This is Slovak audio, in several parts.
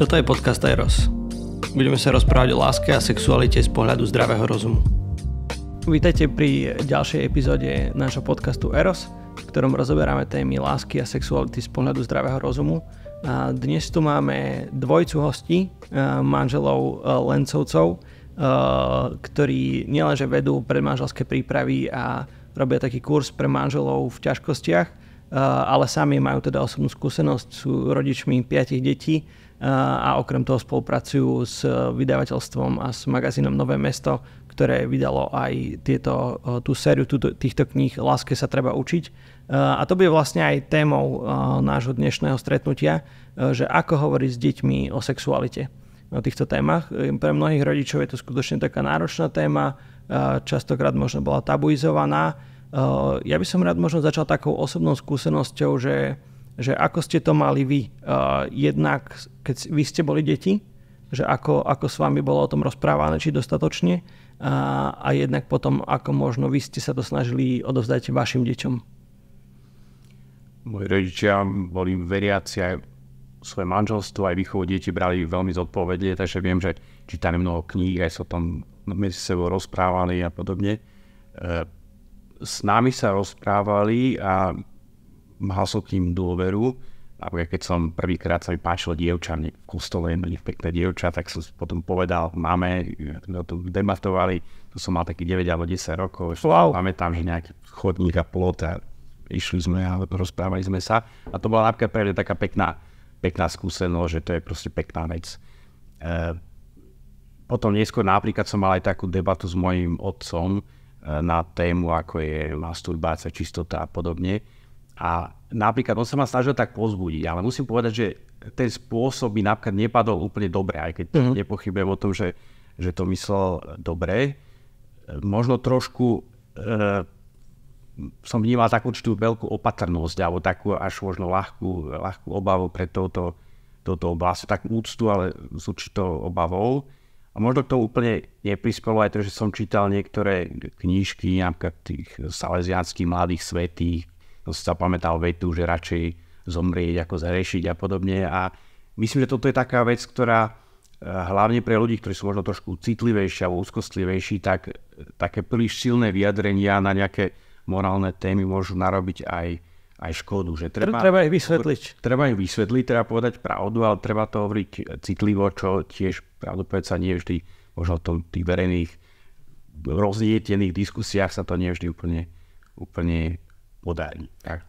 Toto je podcast Eros. Budeme sa rozprávať o láske a sexualite z pohľadu zdravého rozumu. Vítajte pri ďalšej epizóde nášho podcastu Eros, v ktorom rozoberáme témy lásky a sexuality z pohľadu zdravého rozumu. A dnes tu máme dvojicu hostí, manželov Lencovcov, ktorí nielenže vedú predmanželské prípravy a robia taký kurz pre manželov v ťažkostiach, ale sami majú teda osobnú skúsenosť, sú rodičmi 5 detí a okrem toho spolupracujú s vydavateľstvom a s magazínom Nové mesto, ktoré vydalo aj tú sériu týchto kníh Láske sa treba učiť. A to bude vlastne aj témou nášho dnešného stretnutia, že ako hovoriť s deťmi o sexualite, o týchto témach. Pre mnohých rodičov je to skutočne taká náročná téma, častokrát možno bola tabuizovaná. Ja by som rád možno začal takou osobnou skúsenosťou, že ako ste to mali vy. Jednak, keď vy ste boli deti, že ako s vami bolo o tom rozprávané, či dostatočne, a jednak potom, ako možno vy ste sa to snažili odovzdať vašim deťom. Moji rodičia boli veriaci, aj svoje manželstvo, aj výchovu detí brali veľmi zodpovedne, takže viem, že čítali mnoho kníh, aj sa o tom medzi sebou rozprávali a podobne. S nami sa rozprávali a mal som k ním dôveru. Napríklad keď som prvýkrát sa mi páčilo dievča v kostole, pekné dievča, tak som potom povedal máme, sme o tom debatovali, to som mal taký 9 alebo 10 rokov. Wow. Pamätám, že nejaký chodník a plot a išli sme a rozprávali sme sa. A to bola napríklad pre mňa taká pekná skúsenosť, že to je proste pekná vec. Potom neskôr napríklad som mal aj takú debatu s mojím otcom na tému, ako je masturbácia, čistota a podobne. A napríklad on sa ma snažil tak pozbudiť, ale musím povedať, že ten spôsob mi napríklad nepadol úplne dobre, aj keď nepochybujem o tom, že to myslel dobre. Možno trošku som vnímal takú určitú veľkú opatrnosť, alebo takú až možno ľahkú obavu pred touto oblasťou, takú úctu, ale s určitou obavou. A možno k tomu úplne neprispelo aj to, že som čítal niektoré knížky, napríklad tých salesiánskych mladých svätých. To si sa pamätal vetu, že radšej zomrieť ako zarešiť a podobne. A myslím, že toto je taká vec, ktorá hlavne pre ľudí, ktorí sú možno trošku citlivejší alebo úzkostlivejší, tak také príliš silné vyjadrenia na nejaké morálne témy môžu narobiť aj škodu. Že treba ich vysvetliť. Treba ich vysvetliť, treba povedať pravdu, ale treba to hovoriť citlivo, čo tiež pravdopodobne sa nie vždy, možno v tých verejných roznietených diskusiách sa to nie vždy úplne podarí. Ďakujem.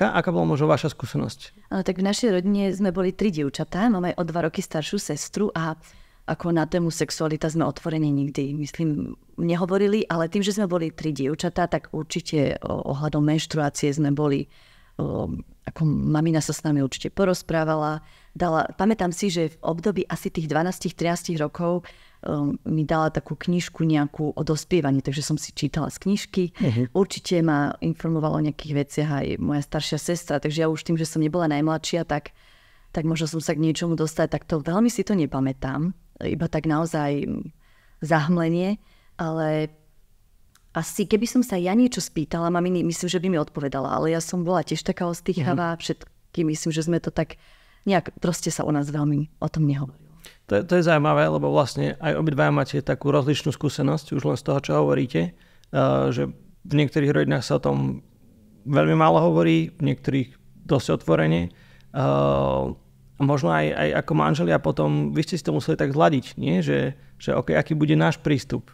Aká bola možno vaša skúsenosť? Tak v našej rodine sme boli 3 dievčatá, mám aj o 2 roky staršiu sestru a ako na tému sexualita sme otvorení nikdy, myslím, nehovorili, ale tým, že sme boli 3 dievčatá, tak určite ohľadom menštruácie sme boli, ako mamina sa s nami určite porozprávala. Pamätám si, že v období asi tých 12-13 rokov mi dala takú knižku nejakú o dospievaní, takže som si čítala z knižky. Určite ma informovala o nejakých veciach aj moja staršia sestra, takže ja už tým, že som nebola najmladšia, tak možno som sa k niečomu dostala, tak to veľmi si to nepamätám. Iba tak naozaj zahmlenie, ale asi keby som sa ja niečo spýtala, maminy, myslím, že by mi odpovedala, ale ja som bola tiež taká ostýchavá, všetky, myslím, že sme to tak nejak, proste sa o nás veľmi o tom nehovorilo. To je zaujímavé, lebo vlastne aj obidvaja máte takú rozličnú skúsenosť, už len z toho, čo hovoríte, že v niektorých rodinách sa o tom veľmi málo hovorí, v niektorých dosť otvorene. A možno aj ako manželia potom, vy ste si to museli tak zladiť, nie? Že okay, aký bude náš prístup.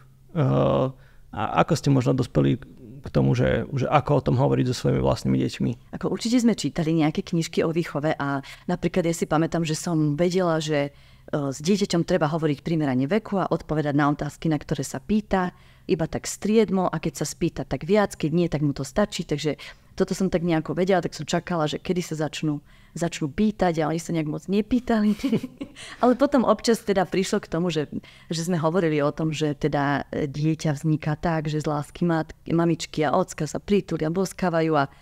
A ako ste možno dospeli k tomu, že ako o tom hovoriť so svojimi vlastnými deťmi? Ako určite sme čítali nejaké knižky o výchove a napríklad ja si pamätám, že som vedela, že s dieťaťom treba hovoriť primerane veku a odpovedať na otázky, na ktoré sa pýta, iba tak striedmo a keď sa spýta tak viac, keď nie, tak mu to stačí. Takže toto som tak nejako vedela, tak som čakala, že kedy sa začnú pýtať, ale sa nejak moc nepýtali. Ale potom občas teda prišlo k tomu, že sme hovorili o tom, že teda dieťa vzniká tak, že z lásky mamičky a ocka sa pritúlia, boskávajú a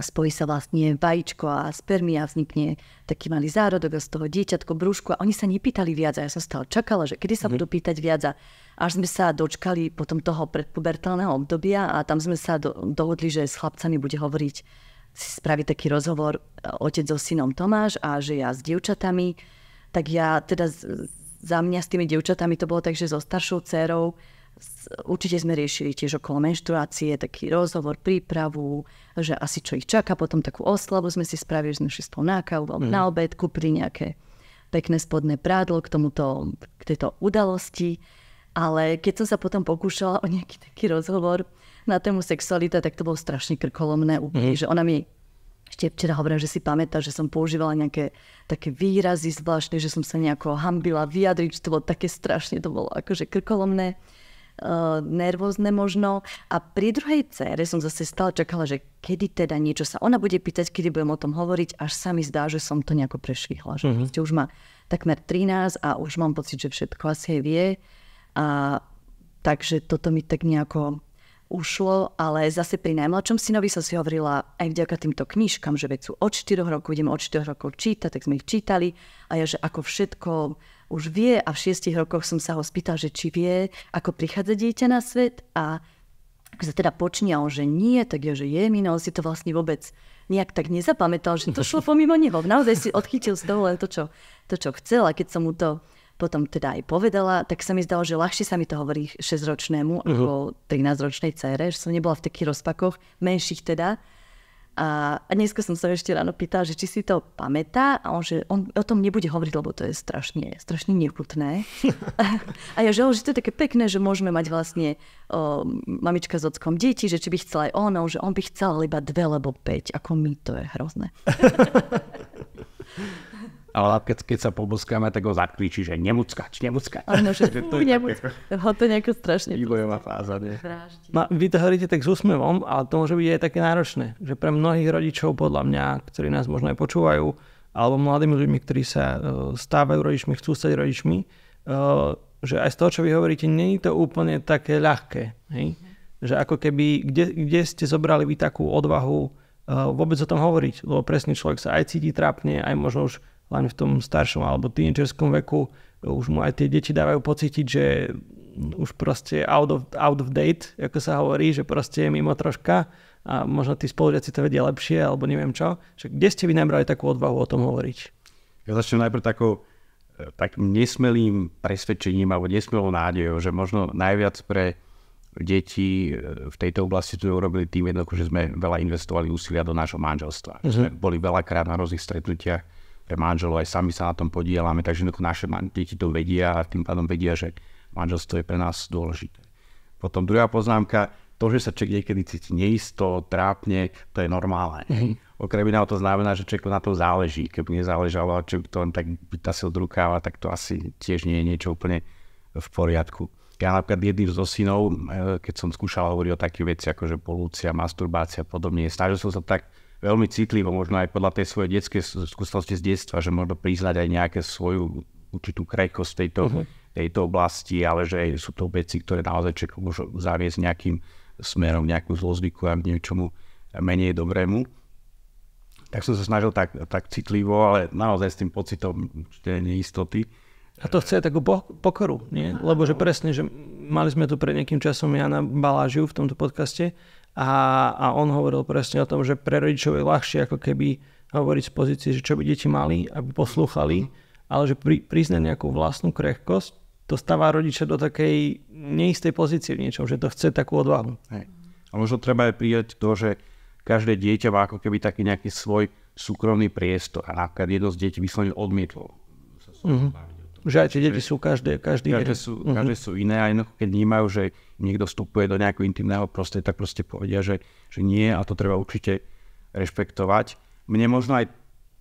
spojí sa vlastne vajíčko a spermia, vznikne taký malý zárodok a z toho dieťatko brúšku a oni sa nepýtali viac a ja som stále čakala, že kedy sa budú pýtať viac a až sme sa dočkali potom toho predpubertálneho obdobia a tam sme sa dohodli, že s chlapcami bude hovoriť si spraviť taký rozhovor otec so synom Tomáš a že ja s dievčatami, tak ja teda za mňa s tými dievčatami to bolo tak, že so staršou dcérou určite sme riešili tiež okolo menštruácie, taký rozhovor, prípravu, že asi čo ich čaká, potom takú oslavu sme si spravili, že sme šli spolu na kávu, na obed, kúpili nejaké pekné spodné prádlo k tejto udalosti. Ale keď som sa potom pokúšala o nejaký taký rozhovor na tému sexualita, tak to bolo strašne krkolomné. Že ona mi ešte včera hovorila, že si pamätá, že som používala nejaké také výrazy zvláštne, že som sa nejako hanbila vyjadriť, že to bolo také strašne, to bolo akože krkolomné, nervózne možno. A pri druhej dcére som zase stále čakala, že kedy teda niečo sa ona bude pýtať, kedy budem o tom hovoriť, až sa mi zdá, že som to nejako prešvihla. Že už má takmer 13 a už mám pocit, že všetko asi vie. A takže toto mi tak nejako ušlo, ale zase pri najmladšom synovi som si hovorila aj vďaka týmto knižkám, že veď sú od 4 rokov, ideme od 4 rokov čítať, tak sme ich čítali a ja, že ako všetko už vie a v 6 rokoch som sa ho spýtal, že či vie, ako prichádza dieťa na svet a ak sa teda počnial, že nie, tak je, že je, minul si to vlastne vôbec nejak tak nezapamätal, že to šlo pomimo neho. Naozaj si odchytil z toho len to, čo chcel a keď som mu to potom teda aj povedala, tak sa mi zdalo, že ľahšie sa mi to hovorí 6-ročnému ako 13-ročnej dcére, že som nebola v takých rozpakoch, menších teda. A dneska som sa ešte ráno pýtala, že či si to pamätá a on o tom nebude hovoriť, lebo to je strašne nechutné. A ja že to je také pekné, že môžeme mať vlastne mamička s ockom deti, že či by chcel aj on, že on by chcel iba 2 alebo 5, ako my, to je hrozné. Ale keď sa poboskáme, tak ho zakričí, že nemuckač. Áno, že ho to nejako strašne vývojová fáza, nie? No, vy to hovoríte tak s úsmevom, ale to môže byť aj také náročné, že pre mnohých rodičov, podľa mňa, ktorí nás možno aj počúvajú, alebo mladými ľuďmi, ktorí sa stávajú rodičmi, chcú stať rodičmi, že aj z toho, čo vy hovoríte, nie je to úplne také ľahké. Hej? Že ako keby, kde ste zobrali vy takú odvahu vôbec o tom hovoriť, lebo presne človek sa aj cíti trápne, aj možno už len v tom staršom alebo tínedžerskom veku už mu aj tie deti dávajú pocítiť, že už proste out of date, ako sa hovorí, že proste je mimo troška a možno tí spolužiaci to vedia lepšie alebo neviem čo. Že kde ste vy nabrali takú odvahu o tom hovoriť? Ja začnem najprv takým nesmelým presvedčením alebo nesmelou nádejou, že možno najviac pre deti v tejto oblasti tu urobili tým jednoducho, že sme veľa investovali úsilia do nášho manželstva. Sme boli veľakrát na rôznych stretnutiach pre manželov, aj sami sa na tom podielame, takže naše deti to vedia a tým pádom vedia, že manželstvo je pre nás dôležité. Potom druhá poznámka, to, že sa človek niekedy cíti neisto, trápne, to je normálne. Okrem iného to znamená, že človeku na to záleží. Keby nezáležalo, človek to len tak vytasil od rukáva, tak to asi tiež nie je niečo úplne v poriadku. Ja napríklad jedným zo synov, keď som skúšal hovoriť o takých veci ako že polúcia, masturbácia a podobne, snažil som sa tak veľmi citlivo, možno aj podľa tej svojej detskej skúsenosti z detstva, že možno priznať aj nejaké svoju určitú krehkosť tejto oblasti, ale že sú to veci, ktoré naozaj človek môžu zaviesť nejakým smerom, nejakú zlozvyku a niečomu menej dobrému. Tak som sa snažil tak citlivo, ale naozaj s tým pocitom neistoty. A to chce takú pokoru, nie? Lebo že presne, že mali sme tu pred nejakým časom Jana Balážiu v tomto podcaste a on hovoril presne o tom, že pre rodičov je ľahšie ako keby hovoriť z pozície, že čo by deti mali, aby poslúchali, ale že priznať nejakú vlastnú krehkosť, to stáva rodiča do takej neistej pozície v niečom, že to chce takú odvahu. Hej. A možno treba aj prijať to, že každé dieťa má ako keby taký nejaký svoj súkromný priestor a napríklad jedno z detí vyslovene odmietlo. Že aj tie deti sú každé sú iné a keď vnímajú, že niekto vstupuje do nejakého intimného prostredia, tak proste povedia, že nie a to treba určite rešpektovať. Mne možno aj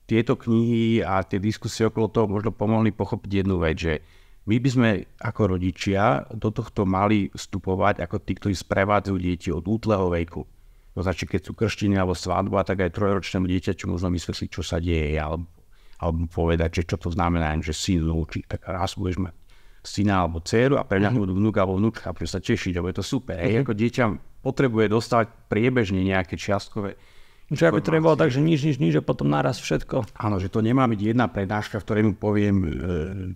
tieto knihy a tie diskusie okolo toho možno pomohli pochopiť jednu vec, že my by sme ako rodičia do tohto mali vstupovať ako tí, ktorí sprevádzajú deti od útleho veku. To znači, keď sú krštiny alebo svadba, tak aj 3-ročnému dieťaťu možno vysvetliť, čo sa deje, alebo povedať, že čo to znamená, že syn učí, tak raz budeš mať syna alebo dceru a pre mňa budú vnúk alebo vnúčka, budeš sa tešiť, lebo je to super. Ako dieťa potrebuje dostať priebežne nejaké čiastkové Že aby to nebolo tak, že nič a potom naraz všetko. Áno, že to nemá byť jedna prednáška, v ktorej mu poviem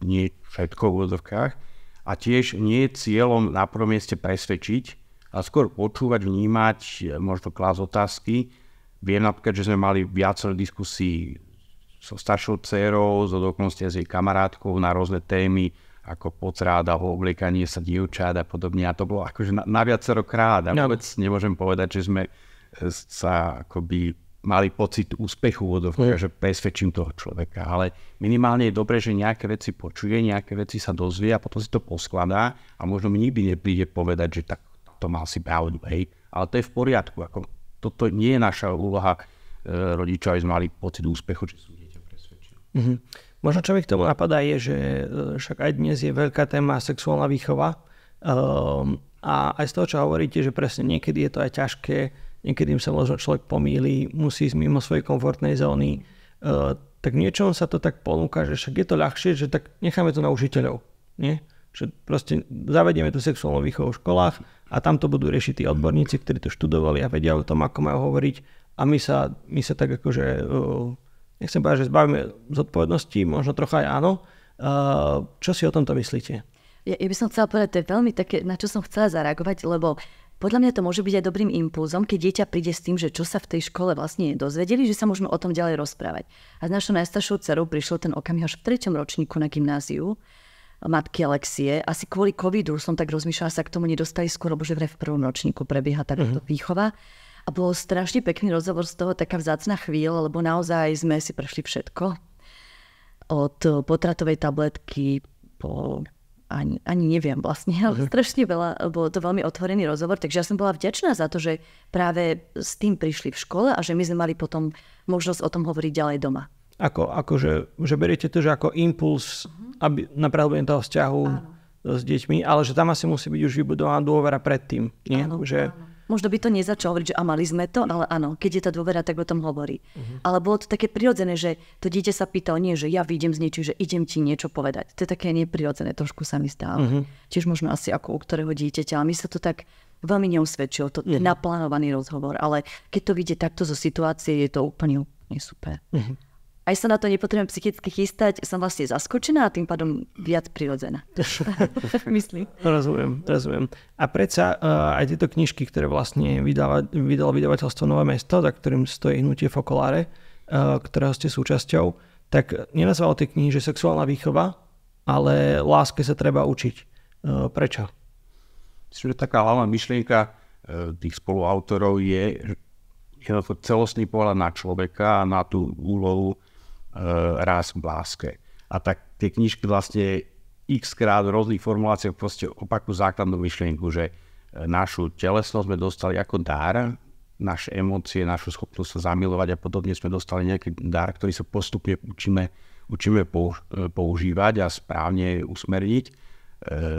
nie všetko v úvodzovkách a tiež nie je cieľom na prvom mieste presvedčiť, ale skôr počúvať, vnímať, možno klásť otázky, Viem napríklad, že sme mali viacero diskusí so staršou dcerou, so dokonca s jej kamarátkou na rôzne témy, ako potráda, obliekanie sa dievčat a podobne. A to bolo akože na viacero krát. A vôbec nemôžem povedať, že sme sa akoby mali pocit úspechu, že presvedčím toho človeka. Ale minimálne je dobré, že nejaké veci počuje, nejaké veci sa dozvie a potom si to poskladá a možno mi nikdy nepríde povedať, že tak to mal si pravdu, hej. Ale to je v poriadku. Toto nie je naša úloha rodičov, aby sme mali pocit úspechu, že sú dieťa presvedčili. Možno čo mi k tomu napadá je, že však aj dnes je veľká téma sexuálna výchova a aj z toho, čo hovoríte, že presne niekedy je to aj ťažké, niekedy sa možno človek pomýli, musí ísť mimo svojej komfortnej zóny, tak niečom sa to tak ponúka, že však je to ľahšie, že tak necháme to na učiteľov, nie? Že proste zavedieme tú sexuálnu výchovu v školách a tam to budú riešiť tí odborníci, ktorí to študovali a vedia o tom, ako majú hovoriť a my sa tak akože nechcem povedať, že zbavíme zodpovednosti, možno trocha aj áno. Čo si o tomto myslíte? Ja by som chcela povedať, to je veľmi také, na čo som chcela zareagovať, lebo podľa mňa to môže byť aj dobrým impulzom, keď dieťa príde s tým, že čo sa v tej škole vlastne dozvedeli, že sa môžeme o tom ďalej rozprávať. A s našou najstaršou dcerou prišiel ten okamih až v 3. ročníku na gymnáziu, matky Alexie. Asi kvôli covidu som tak rozmýšľala, sa k tomu nedostali skôr, lebo že v 1. ročníku prebieha takáto výchova. A bolo strašne pekný rozhovor z toho, taká vzácna chvíľa, lebo naozaj sme si prešli všetko. Od potratovej tabletky po ani neviem vlastne, ale strašne veľa, bol to veľmi otvorený rozhovor, takže ja som bola vďačná za to, že práve s tým prišli v škole a že my sme mali potom možnosť o tom hovoriť ďalej doma. Že beriete to, že ako impuls, aby na prehlbenie toho vzťahu s deťmi, ale že tam asi musí byť už vybudovaná dôvera predtým, nie? Áno, že... áno. Možno by to nezačalo hovoriť, že mali sme to, ale áno, keď je tá dôvera, tak o tom hovorí. Ale bolo to také prirodzené, že to dieťa sa pýtalo, nie, že ja vidím z niečím, že idem ti niečo povedať. To je také neprirodzené, trošku sa mi stáva. Tiež možno asi ako u ktorého dieťaťa, ale mi sa to tak veľmi neusvedčilo, to naplánovaný rozhovor, ale keď to vidie takto zo situácie, je to úplne super. Aj sa na to nepotrebujem psychicky chystať, som vlastne zaskočená a tým pádom viac prirodzená. Myslím. Rozumiem. A predsa aj tieto knižky, ktoré vlastne vydalo vydavateľstvo Nové mesto, za ktorým stojí Hnutie Focolare, ktorého ste súčasťou, tak nenazvalo tie knihy, že sexuálna výchova, ale láske sa treba učiť. Prečo? Myslím, že taká hlavná myšlienka tých spoluautorov je celostný pohľad na človeka a na tú úlohu raz v láske. A tak tie knižky vlastne x-krát v rôznych formuláciách proste opakujú základnú myšlienku, že našu telesnosť sme dostali ako dar, naše emócie, našu schopnosť sa zamilovať a podobne sme dostali nejaký dar, ktorý sa postupne učíme používať a správne usmerniť,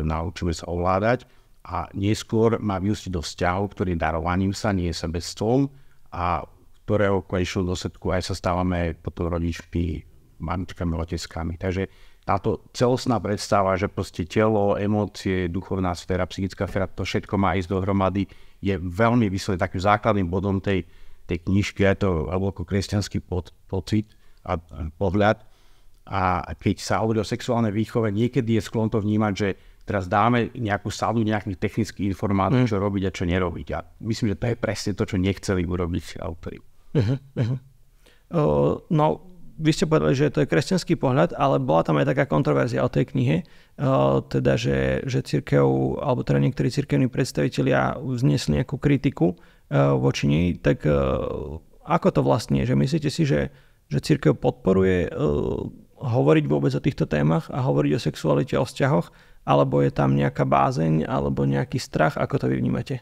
naučíme sa ovládať a neskôr má vyústiť do vzťahu, ktorý darovaním sa, nie je sebectvom a ktorého konečnom dôsledku aj sa stávame potom rodičmi, mamičkami, oteskami. Takže táto celostná predstava, že proste telo, emócie, duchovná sféra, psychická sféra, to všetko má ísť dohromady, je veľmi vyslovene takým základným bodom tej knižky, je to alebo kresťanský pocit a pohľad. A keď sa hovorí o sexuálnej výchove, niekedy je sklon to vnímať, že teraz dáme nejakú sadu nejakých technických informácií, čo robiť a čo nerobiť. A myslím, že to je presne to, čo nechceli urobiť autori. No, vy ste povedali, že to je kresťanský pohľad, ale bola tam aj taká kontroverzia o tej knihe, teda, že cirkev, alebo teda niektorí cirkevní predstavitelia vznesli nejakú kritiku voči nej, tak ako to vlastne je? Že myslíte si, že cirkev podporuje hovoriť vôbec o týchto témach a hovoriť o sexualite, o vzťahoch, alebo je tam nejaká bázeň, alebo nejaký strach, ako to vy vnímate?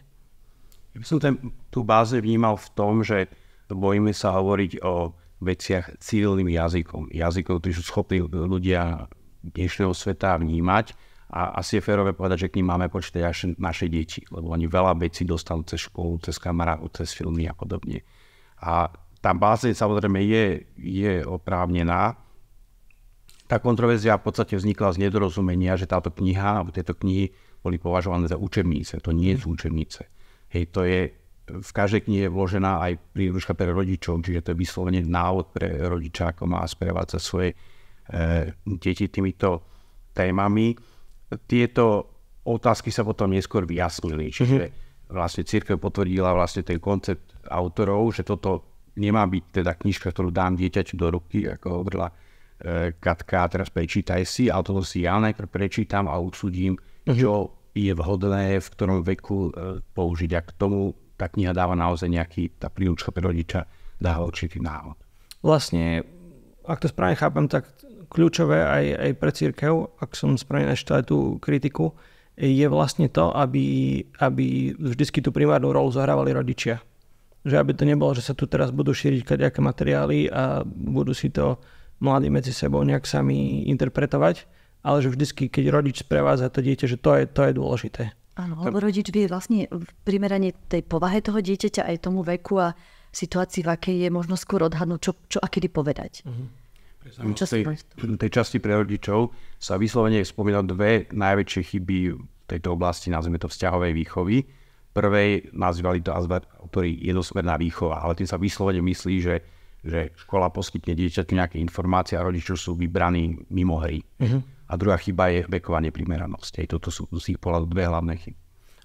Ja by som tú bázeň vnímal v tom, že bojíme sa hovoriť o veciach civilným jazykom. Jazykom, ktorý sú schopní ľudia dnešného sveta vnímať a asi je férové povedať, že k ním máme počítať až naše deti, lebo oni veľa vecí dostanú cez školu, cez kamarátov, cez filmy a podobne. A tá bázeň samozrejme je oprávnená. Tá kontroverzia v podstate vznikla z nedorozumenia, že táto kniha, alebo tieto knihy boli považované za učebnice. To nie sú učebnice. Hej, to je v každej knihe je vložená aj príručka pre rodičov, čiže to je vyslovene návod pre rodiča, ako má sprevádzať svoje deti týmito témami. Tieto otázky sa potom neskôr vyjasnili, čiže vlastne cirkev potvrdila vlastne ten koncept autorov, že toto nemá byť teda knižka, ktorú dám dieťaťu do ruky, ako hovorila Katka, teraz prečítaj si, ale toto si ja najprv prečítam a odsúdim, čo je vhodné, v ktorom veku použiť. A k tomu tá kniha dáva naozaj tá príručka pre rodiča dáva určitý návod. Vlastne, ak to správne chápem, tak kľúčové aj pre cirkev, ak som správne načítal tú kritiku, je vlastne to, aby vždycky tú primárnu rolu zohrávali rodičia. Že aby to nebolo, že sa tu teraz budú šíriť kadejaké materiály a budú si to mladí medzi sebou nejak sami interpretovať, ale že vždycky, keď rodič sprevádza to dieťa, že to je dôležité. Áno, lebo rodič vie vlastne primerane tej povahe toho dieťaťa aj tomu veku a situácii, v akej je možno skôr odhadnúť, čo a kedy povedať. V tej časti pre rodičov sa vyslovene spomínajú dve najväčšie chyby v tejto oblasti, nazvime to vzťahovej výchovy. Prvej nazývali to autori jednosmerná výchova, ale tým sa vyslovene myslí, že škola poskytne dieťaťu nejaké informácie a rodičov sú vybraní mimo hry. A druhá chyba je veková neprimeranosť. Toto sú z ich pohľadu dve hlavné chyby.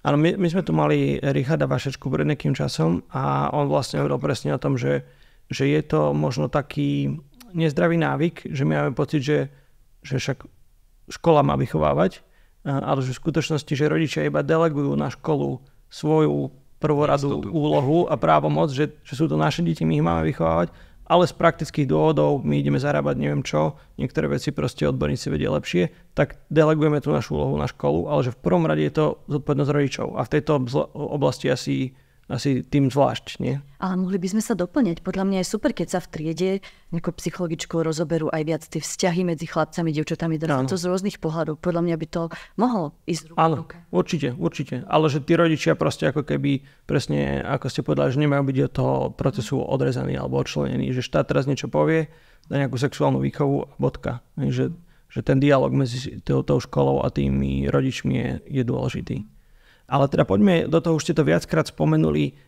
Áno, my sme tu mali Richarda Vašečku pred nejakým časom a on vlastne hovoril presne o tom, že je to možno taký nezdravý návyk, že my máme pocit, že však škola má vychovávať, ale že v skutočnosti, že rodičia iba delegujú na školu svoju prvoradú úlohu a právomoc, že sú to naše deti, my ich máme vychovávať, ale z praktických dôvodov my ideme zarábať neviem čo, niektoré veci proste odborníci vedia lepšie, tak delegujeme tú našu úlohu na školu, ale že v prvom rade je to zodpovednosť rodičov a v tejto oblasti asi tým zvlášť, nie? Ale mohli by sme sa doplňať. Podľa mňa je super, keď sa v triede nejakou psychologičkou rozoberú aj viac tie vzťahy medzi chlapcami, dievčatami, to z rôznych pohľadov. Podľa mňa by to mohlo ísť ruka v ruke. Určite. Ale že tí rodičia proste ako keby, presne ako ste povedali, že nemajú byť od toho procesu odrezaní alebo odčlenení, že štát teraz niečo povie, dá nejakú sexuálnu výchovu a bodka. Že ten dialog medzi tou školou a tými rodičmi je dôležitý. Ale teda poďme do toho, už ste to viackrát spomenuli,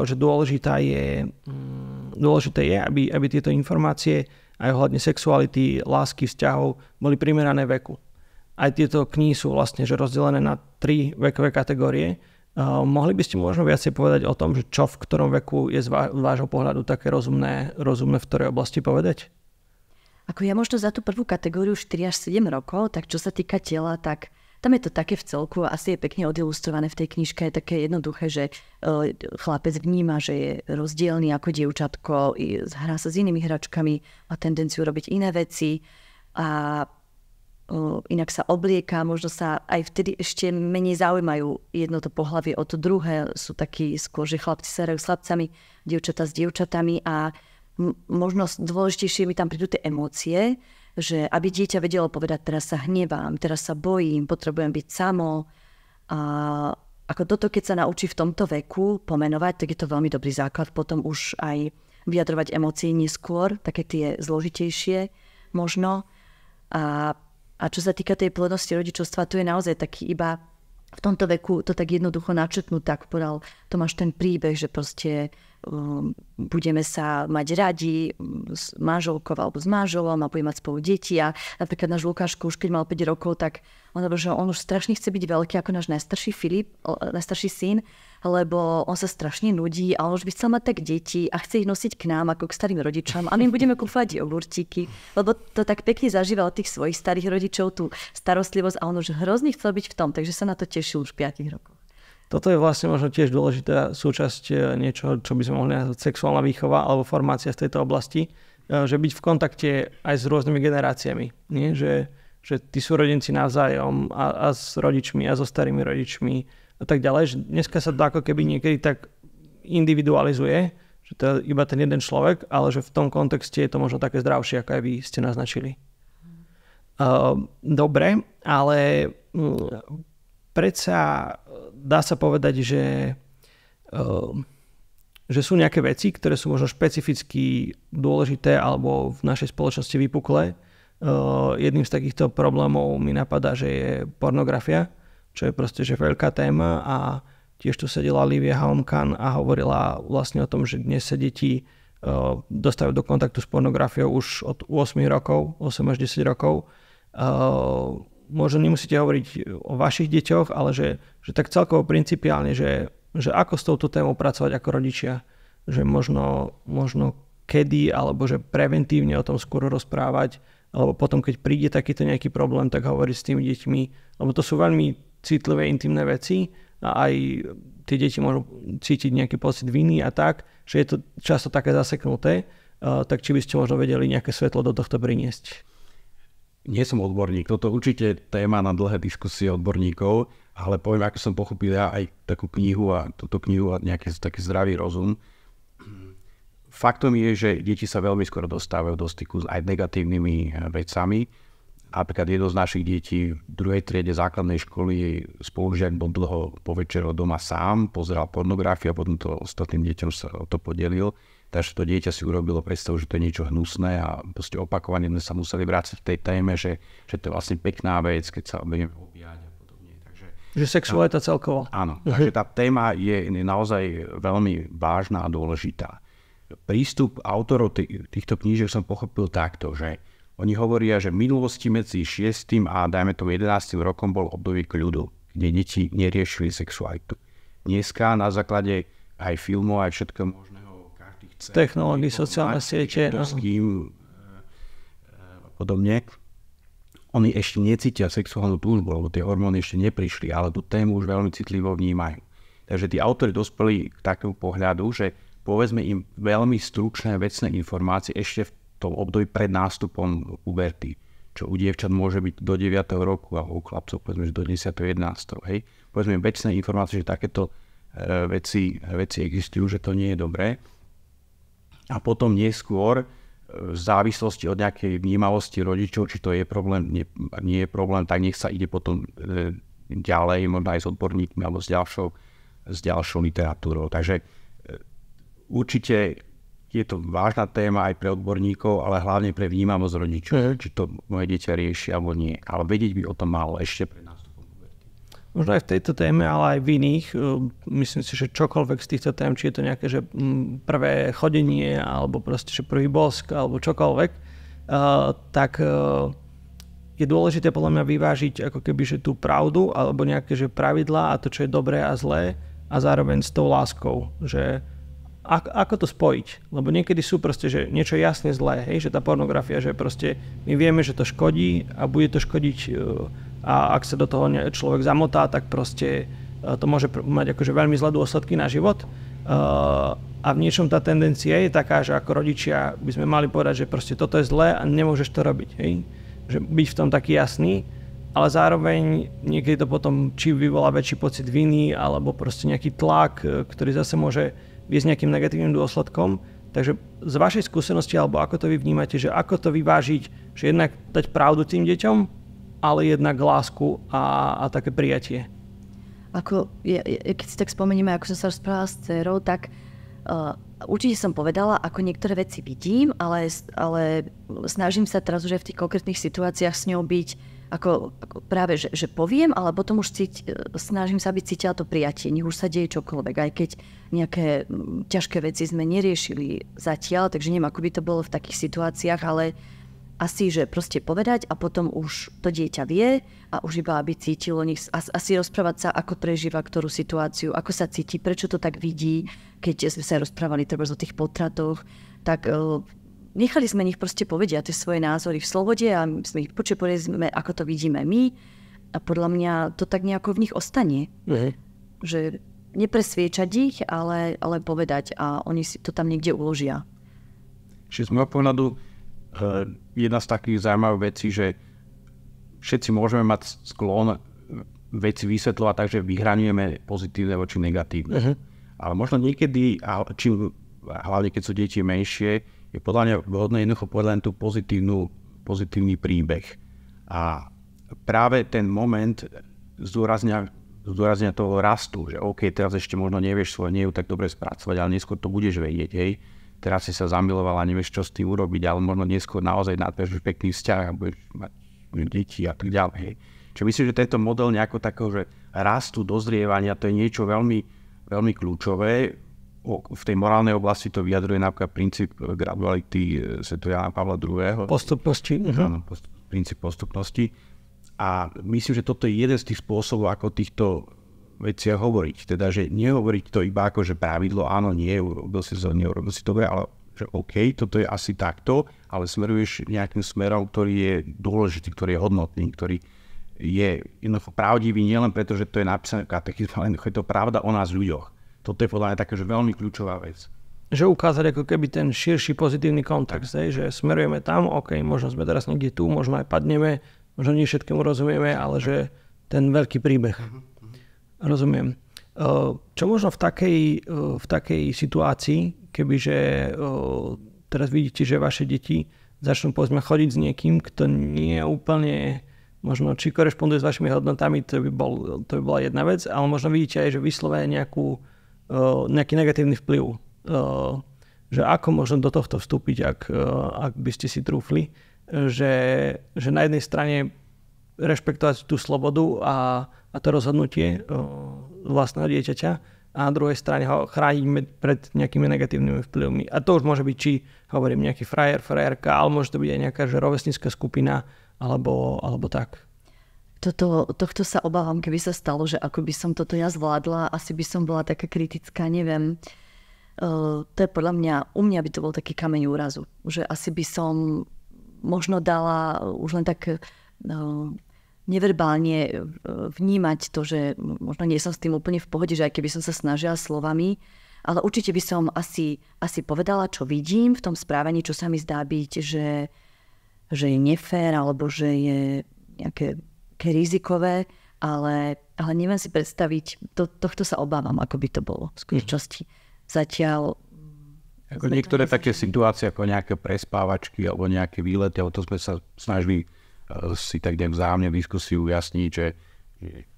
že dôležité je, aby tieto informácie aj ohľadne sexuality, lásky, vzťahov boli primerané veku. Aj tieto knihy sú vlastne že rozdelené na 3 vekové kategórie. Mohli by ste možno viacej povedať o tom, že čo v ktorom veku je z vášho pohľadu také rozumné v ktorej oblasti povedať? Ako ja možno za tú prvú kategóriu 4 až 7 rokov, tak čo sa týka tela, tak tam je to také v celku, asi je pekne odilustrované v tej knižke, je také jednoduché, že chlapec vníma, že je rozdielný ako dievčatko, hrá sa s inými hračkami, má tendenciu robiť iné veci a inak sa oblieka, možno sa aj vtedy ešte menej zaujímajú jedno to pohlavie o to druhé, sú takí skôr, že chlapci sa hrajú s chlapcami, dievčatá s dievčatami a možno dôležitejšie mi tam prídu tie emócie, že aby dieťa vedelo povedať, teraz sa hnevám, teraz sa bojím, potrebujem byť samo. A ako toto, keď sa naučí v tomto veku pomenovať, tak je to veľmi dobrý základ potom už aj vyjadrovať emócie neskôr, také tie zložitejšie možno. A čo sa týka tej plodnosti rodičovstva, to je naozaj taký iba v tomto veku to tak jednoducho načetnúť, tak podal Tomáš ten príbeh, že proste budeme sa mať radi s manželkou alebo s manželom a budeme mať spolu deti a napríklad náš Lukáško už keď mal 5 rokov, tak on hovoril, že on už strašne chce byť veľký ako náš najstarší Filip, najstarší syn, lebo on sa strašne nudí a on už by chcel mať tak deti a chce ich nosiť k nám ako k starým rodičom a my im budeme kúpať jogurtíky, lebo to tak pekne zažíval od tých svojich starých rodičov, tú starostlivosť a on už hrozne chcel byť v tom, takže sa na to tešil už v 5 rokoch. Toto je vlastne možno tiež dôležitá súčasť niečo, čo by sme mohli nazvať sexuálna výchova alebo formácia z tejto oblasti, že byť v kontakte aj s rôznymi generáciami. Nie? Že tí súrodenci navzájom a s rodičmi a so starými rodičmi a tak ďalej. Že dneska sa to ako keby niekedy tak individualizuje, že to je iba ten jeden človek, ale že v tom kontexte je to možno také zdravšie, ako aj vy ste naznačili. Dobre, ale predsa dá sa povedať, že sú nejaké veci, ktoré sú možno špecificky dôležité alebo v našej spoločnosti vypuklé. Jedným z takýchto problémov mi napadá, že je pornografia, čo je proste že veľká téma a tiež tu sedela Lívia Halmkan a hovorila vlastne o tom, že dnes sa deti dostávajú do kontaktu s pornografiou už od 8 rokov, 8 až 10 rokov. Možno nemusíte hovoriť o vašich deťoch, ale že tak celkovo principiálne, že ako s touto témou pracovať ako rodičia. že možno kedy, alebo že preventívne o tom skôr rozprávať, alebo potom, keď príde takýto nejaký problém, tak hovoriť s tými deťmi, lebo to sú veľmi citlivé, intimné veci a aj tie deti môžu cítiť nejaký pocit viny a tak, že je to často také zaseknuté, tak či by ste možno vedeli nejaké svetlo do tohto priniesť? Nie som odborník, toto určite téma na dlhé diskusie odborníkov, ale poviem, ako som pochopil ja aj takú knihu a túto knihu a nejaký taký zdravý rozum. Faktom je, že deti sa veľmi skoro dostávajú do styku s aj negatívnymi vecami. Napríklad jedno z našich detí v 2. triede základnej školy spolužiak bol dlho po večeru doma sám, pozeral pornografiu a potom to ostatným deťom sa o to podelil. Takže to dieťa si urobilo predstavu, že to je niečo hnusné a proste opakovane sme sa museli vrátiť k tej téme, že to je vlastne pekná vec, keď sa budeme objať a podobne. Takže, že sexualita celkovo. Áno, takže tá téma je naozaj veľmi vážna a dôležitá. Prístup autorov týchto knížiek som pochopil takto, že oni hovoria, že v minulosti medzi 6. a dajme tomu 11. rokom bol obdobie kľudu, kde deti neriešili sexualitu. Dneska na základe aj filmov, aj všetko možného, každý chce technológií, sociálne siete, podobne. Oni ešte necítia sexuálnu túžbu, lebo tie hormóny ešte neprišli, ale tú tému už veľmi citlivo vnímajú. Takže tí autori dospeli k takému pohľadu, že povedzme im veľmi stručné vecné informácie ešte v tom období pred nástupom puberty, čo u dievčat môže byť do 9. roku a u chlapcov povedzme, že do 10. 11. Hej. Povedzme im vecné informácie, že takéto veci existujú, že to nie je dobré. A potom neskôr v závislosti od nejakej vnímavosti rodičov, či to je problém, nie je problém, tak nech sa ide potom ďalej, možno aj s odborníkmi alebo s ďalšou literatúrou. Takže určite je to vážna téma aj pre odborníkov, ale hlavne pre vnímavosť rodičov, či to moje dieťa rieši alebo nie. Ale vedieť by o tom malo ešte pred nástupom puberty. Možno aj v tejto téme, ale aj v iných. Myslím si, že čokoľvek z týchto tém, či je to nejaké že prvé chodenie, alebo proste že prvý bosk, alebo čokoľvek, tak je dôležité podľa mňa vyvážiť ako keby že tú pravdu, alebo nejaké že pravidlá a to, čo je dobré a zlé, a zároveň s tou láskou, že ako to spojiť? Lebo niekedy sú proste, že niečo jasne zlé, hej? Že tá pornografia, že proste my vieme, že to škodí a bude to škodiť a ak sa do toho človek zamotá, tak proste to môže mať akože veľmi zlé dôsledky na život. A v niečom tá tendencia je taká, že ako rodičia by sme mali povedať, že proste toto je zlé a nemôžeš to robiť, hej? Že byť v tom taký jasný, ale zároveň niekedy to potom či vyvolá väčší pocit viny alebo proste nejaký tlak, ktorý zase môže viesť nejakým negatívnym dôsledkom. Takže z vašej skúsenosti, alebo ako to vy vnímate, že ako to vyvážiť, že jednak dať pravdu tým deťom, ale jednak lásku a také prijatie? Keď si tak spomenieme, ako som sa rozprávala s dcerou, tak určite som povedala, ako niektoré veci vidím, ale snažím sa teraz už aj v tých konkrétnych situáciách s ňou byť ako práve, že poviem, ale potom už snažím sa, aby cítila to prijatie, nech už sa deje čokoľvek, aj keď nejaké ťažké veci sme neriešili zatiaľ, takže neviem, ako by to bolo v takých situáciách, ale asi, že proste povedať a potom už to dieťa vie a už iba aby cítilo, asi rozprávať sa, ako prežíva ktorú situáciu, ako sa cíti, prečo to tak vidí, keď sme sa rozprávali treba o tých potratoch, tak nechali sme nich proste povedia tie svoje názory v slobode a sme ich povedali, ako to vidíme my a podľa mňa to tak nejako v nich ostane. Že nepresviečať ich, ale povedať a oni si to tam niekde uložia. Čiže z môjho pohľadu jedna z takých zaujímavých vecí, že všetci môžeme mať sklon veci vysvetľovať tak, že vyhraňujeme pozitívne voči negatívne. Ale možno niekedy, hlavne keď sú deti menšie, je podľa mňa vhodné jednoducho povedať len tú pozitívny príbeh. A práve ten moment zdôrazňa toho rastu, že OK, teraz ešte možno nevieš svoje neju tak dobre spracovať, ale neskôr to budeš vedieť, hej. Teraz si sa zamilovala a nevieš, čo s tým urobiť, ale možno neskôr naozaj nadviažeš pekný vzťah a budeš mať deti a tak ďalej, hej. Čiže myslím, že tento model nejako takého, že rastu, dozrievania, to je niečo veľmi, veľmi kľúčové. V tej morálnej oblasti to vyjadruje napríklad princíp graduality svätého Jána Pavla II. Postupnosti. Princíp postupnosti. A myslím, že toto je jeden z tých spôsobov, ako týchto veciach hovoriť. Teda, že nehovoriť to iba ako, že pravidlo, áno, nie, urobil si to, neurobil si to, ale že OK, toto je asi takto, ale smeruješ nejakým smerom, ktorý je dôležitý, ktorý je hodnotný, ktorý je jednoducho pravdivý nielen preto, že to je napísané v katechizme, ale je to pravda o nás ľuďoch. Toto je podľa mňa také, že veľmi kľúčová vec. Že ukázať ako keby ten širší pozitívny kontext, že smerujeme tam, OK, možno sme teraz niekde tu, možno aj padneme, možno nie všetkému rozumieme, ale že ten veľký príbeh. Rozumiem. Čo možno v takej situácii, kebyže teraz vidíte, že vaše deti začnú povedzme chodiť s niekým, kto nie je úplne možno či korešponduje s vašimi hodnotami, to by bola jedna vec, ale možno vidíte aj, že vyslovene nejaký negatívny vplyv. Že ako možno do tohto vstúpiť, ak by ste si trúfli, že na jednej strane rešpektovať tú slobodu a to rozhodnutie vlastného dieťaťa a na druhej strane ho chrániť pred nejakými negatívnymi vplyvmi. A to už môže byť, či hovorím nejaký frajerka, ale môže to byť aj nejaká rovesnícka skupina alebo tak. Tohto sa obávam, keby sa stalo, že ako by som toto ja zvládla, asi by som bola taká kritická, neviem. To je podľa mňa, u mňa by to bol taký kameň úrazu. Že asi by som možno dala už len tak neverbálne vnímať to, že možno nie som s tým úplne v pohode, že aj keby som sa snažila slovami, ale určite by som asi povedala, čo vidím v tom správaní, čo sa mi zdá byť, že je nefér, alebo že je nejaké rizikové, ale neviem si predstaviť, tohto sa obávam, ako by to bolo v skutočnosti. Zatiaľ... Ako niektoré také situácie, ako nejaké prespávačky, alebo nejaké výlety, alebo to sme sa snažili si tak nejak vzájomne diskusiu ujasniť, že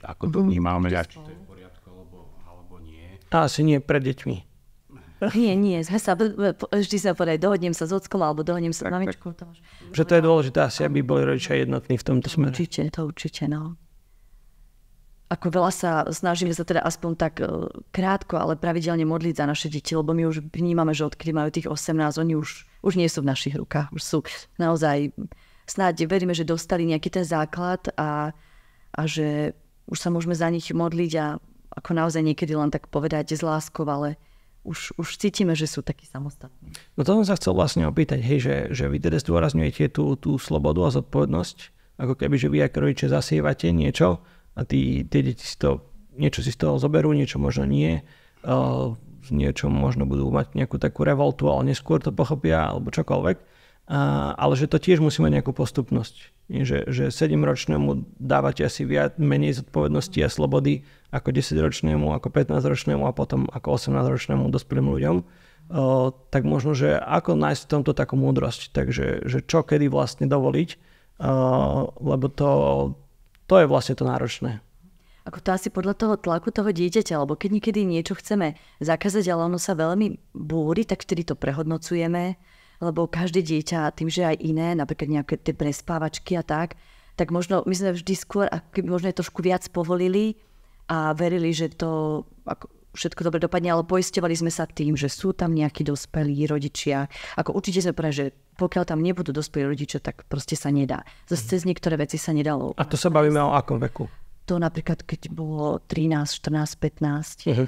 ako to vnímame, či to je v poriadku, alebo nie. A asi nie pred deťmi. Nie. Vždy sa povedať, dohodnem sa s ockom, alebo dohodnem sa s mamičkou. Že to je dôležité asi, aby boli rodičia jednotní v tomto smere. Určite, no. Ako veľa sa snažíme sa teda aspoň tak krátko, ale pravidelne modliť za naše deti, lebo my už vnímame, že odkedy majú tých 18, oni už nie sú v našich rukách. Už sú naozaj... Snáď veríme, že dostali nejaký ten základ a že už sa môžeme za nich modliť a ako naozaj niekedy len tak povedať s láskou, ale už cítime, že sú takí samostatní. No to som sa chcel vlastne opýtať, že vy teda zdôrazňujete tú slobodu a zodpovednosť, ako keby, že vy ako rodiče zasievate niečo a tie deti niečo si z toho zoberú, niečo možno nie, niečo možno budú mať nejakú takú revoltu, ale neskôr to pochopia, alebo čokoľvek. Ale že to tiež musí mať nejakú postupnosť. Že 7-ročnému dávate asi menej zodpovednosti a slobody ako 10-ročnému, ako 15-ročnému a potom ako 18-ročnému dospelým ľuďom. Tak možno, že ako nájsť v tomto takú múdrosť. Takže že čo kedy vlastne dovoliť, lebo to je vlastne to náročné. Ako to asi podľa toho tlaku toho dieťaťa, lebo keď niekedy niečo chceme zakázať, ale ono sa veľmi búri, tak vtedy to prehodnocujeme. Lebo každé dieťa, tým, že aj iné, napríklad nejaké tie prespávačky a tak možno my sme vždy skôr, možno je trošku viac povolili a verili, že to všetko dobre dopadne, ale poisťovali sme sa tým, že sú tam nejakí dospelí rodičia. Ako určite sme povedali, že pokiaľ tam nebudú dospelí rodičia, tak proste sa nedá. Zase cez niektoré veci sa nedalo. A to sa bavíme o akom veku? To napríklad, keď bolo 13, 14, 15. Uh-huh.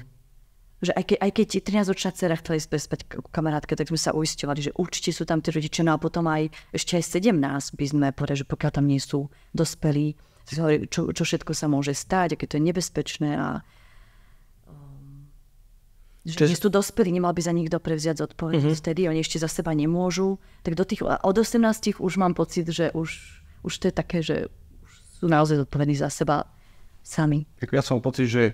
Že aj keď 13-ročná dcera chceli spať kamarátke, tak sme sa uisťovali, že určite sú tam tí rodičia, no a potom ešte aj 17 by sme povedali, že pokiaľ tam nie sú dospelí, čo všetko sa môže stať, aké to je nebezpečné a že nie sú dospelí, nemal by za nikto prevziať zodpovednosť, vtedy oni ešte za seba nemôžu. Tak od 18 už mám pocit, že už to je také, že už sú naozaj zodpovední za seba sami. Ja som pocit, že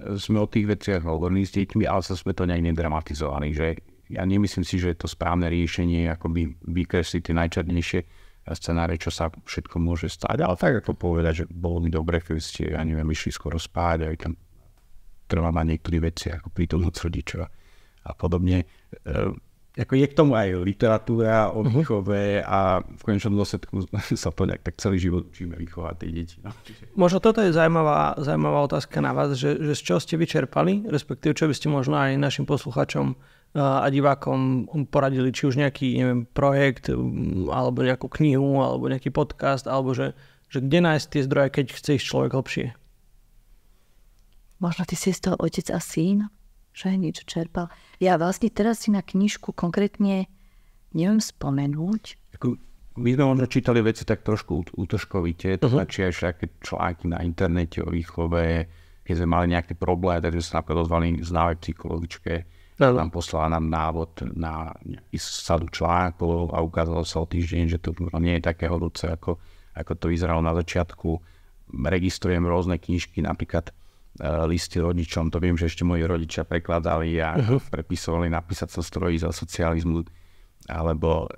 sme o tých veciach hovorili s deťmi, ale sme to nejak nedramatizovali, že ja nemyslím si, že je to správne riešenie, akoby vykresliť tie najčernejšie scenáre, čo sa všetko môže stať, ale tak ako povedať, že bolo by dobre, keby ste, išli skoro spáť, aj tam trvá na niektoré veci, ako prítomnosť rodičov a podobne. Ako je k tomu aj literatúra o výchove a v konečnom dôsledku sa to nejak tak celý život učíme vychovať tie deti. No. Možno toto je zaujímavá otázka na vás, že z čoho ste vyčerpali, respektíve čo by ste možno aj našim poslucháčom a divákom poradili, či už nejaký projekt, alebo nejakú knihu, alebo nejaký podcast, alebo že kde nájsť tie zdroje, keď chce ísť človek hlbšie? Možno ty si z toho otec a syn, že niečo čerpal. Ja vlastne teraz si na knižku konkrétne neviem spomenúť. My sme možno čítali veci tak trošku útržkovite, to značí aj všetky články na internete o výchove, keď sme mali nejaký problém, takže sa napríklad ozvali známej psychologičke, nám poslala nám návod na nejaký sadu článkov a ukázalo sa o týždeň, že to nie je také horúce, ako to vyzeralo na začiatku. Registrujem rôzne knižky, napríklad listy rodičom, to viem, že ešte moji rodičia prekladali a prepisovali napísať sa strojí za socializmu, alebo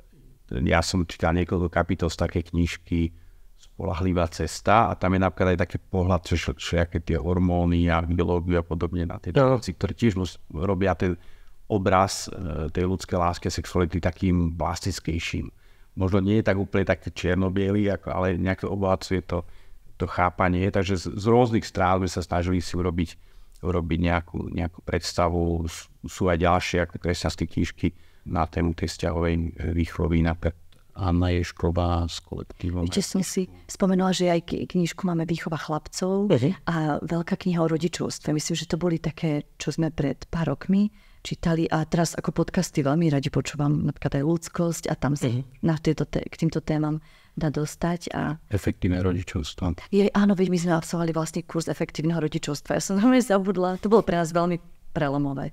ja som čítal niekoľko kapitol z také knižky Spoľahlivá cesta a tam je napríklad aj taký pohľad, čo aké tie hormóny a biológiu a podobne na tie veci, ktoré tiež robia ten obraz tej ľudskej lásky a sexuality takým plastickejším. Možno nie je tak úplne také čierno-bielý, ale nejaké obohacuje to chápanie, takže z rôznych strán sme sa snažili si urobiť nejakú predstavu. Sú aj ďalšie ako kresťanské knižky na tému tej vzťahovej výchovy, napríklad Anna Ješková s kolektívom. Ešte som si spomenula, že aj knižku máme Výchova chlapcov a veľká kniha o rodičovstve. Myslím, že to boli také, čo sme pred pár rokmi čítali a teraz ako podcasty veľmi radi počúvam napríklad aj ľudskosť a tam sa k týmto témam dá dostať. A efektívne rodičovstvo. Áno, veď my sme absolvovali vlastne kurz efektívneho rodičovstva. Ja som veľmi zabudla. To bolo pre nás veľmi prelomové.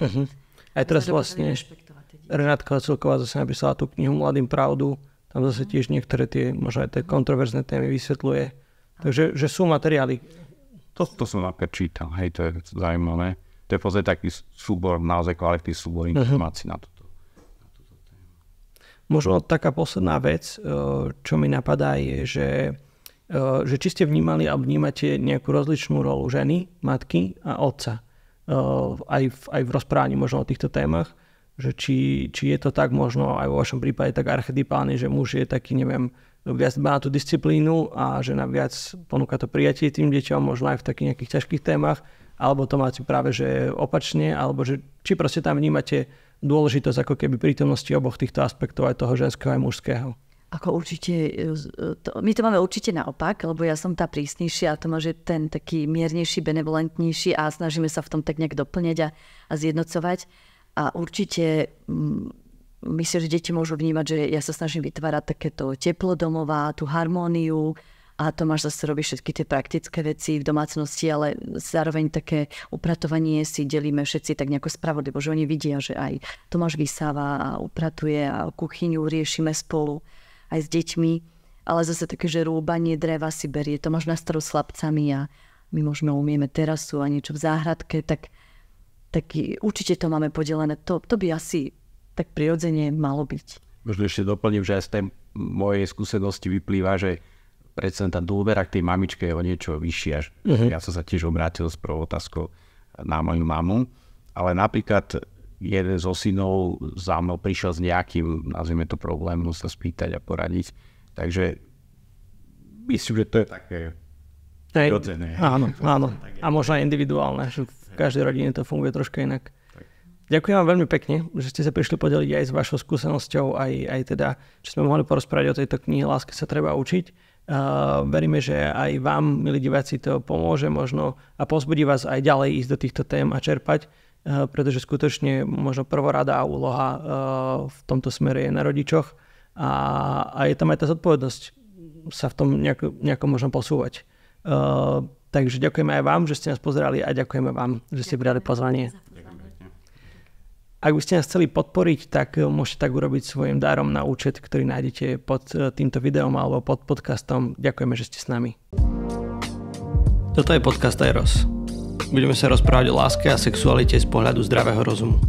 Aj teraz vlastne Renátka Celková zase napísala tú knihu Mladým pravdu. Tam zase tiež niektoré tie, možno aj tie kontroverzné témy vysvetľuje. Takže že sú materiály. To som napríklad čítal, hej, to je zaujímavé. To je v podstate taký súbor, naozaj kvalitný súbor informácií na túto tému. Možno taká posledná vec, čo mi napadá je, že či ste vnímali alebo vnímate nejakú rozličnú rolu ženy, matky a otca. Aj v rozprávaní možno o týchto témach. Že či je to tak možno aj vo vašom prípade tak archetypálne, že muž je taký, neviem, viac má tú disciplínu a žena viac ponúka to prijatie tým deťom, možno aj v takých nejakých ťažkých témach, alebo to máte práve, že opačne, alebo že či proste tam vnímate dôležitosť ako keby prítomnosti oboch týchto aspektov, aj toho ženského aj mužského. Ako určite, my to máme určite naopak, lebo ja som tá prísnejšia a to môže ten taký miernejší, benevolentnejší a snažíme sa v tom tak nejak doplňať a zjednocovať. A určite myslím, že deti môžu vnímať, že ja sa snažím vytvárať takéto teplo domova, tú harmóniu a Tomáš zase robí všetky tie praktické veci v domácnosti, ale zároveň také upratovanie si delíme všetci tak nejako spravodlivo, že oni vidia, že aj Tomáš vysáva a upratuje a kuchyňu riešime spolu aj s deťmi, ale zase také, že rúbanie dreva si berie Tomáš na starú s chlapcami a my možno umieme terasu a niečo v záhradke, tak určite to máme podelené. To by asi tak prirodzene malo byť. Možno ešte doplním, že aj z tej mojej skúsenosti vyplýva, že predsa tá dôvera k tej mamičke je o niečo vyššia. Ja som sa tiež obrátil s prvou otázkou na moju mamu, ale napríklad jeden zo synov za mnou prišiel s nejakým, nazvime to problémom, sa spýtať a poradiť. Takže myslím, že to je také prirodzené. Áno. A možno aj individuálne. V každej rodine to funguje troška inak. Ďakujem vám veľmi pekne, že ste sa prišli podeliť aj s vašou skúsenosťou, aj teda, že sme mohli porozprávať o tejto knihe Láske sa treba učiť. Veríme, že aj vám, milí diváci, to pomôže možno a povzbudí vás aj ďalej ísť do týchto tém a čerpať, pretože skutočne možno prvoradá úloha v tomto smere je na rodičoch a je tam aj tá zodpovednosť sa v tom nejako možno posúvať. Takže ďakujeme aj vám, že ste nás pozerali a ďakujeme vám, že ste prijali pozvanie. Ak by ste nás chceli podporiť, tak môžete tak urobiť svojim dárom na účet, ktorý nájdete pod týmto videom alebo pod podcastom. Ďakujeme, že ste s nami. Toto je podcast Eros. Budeme sa rozprávať o láske a sexualite z pohľadu zdravého rozumu.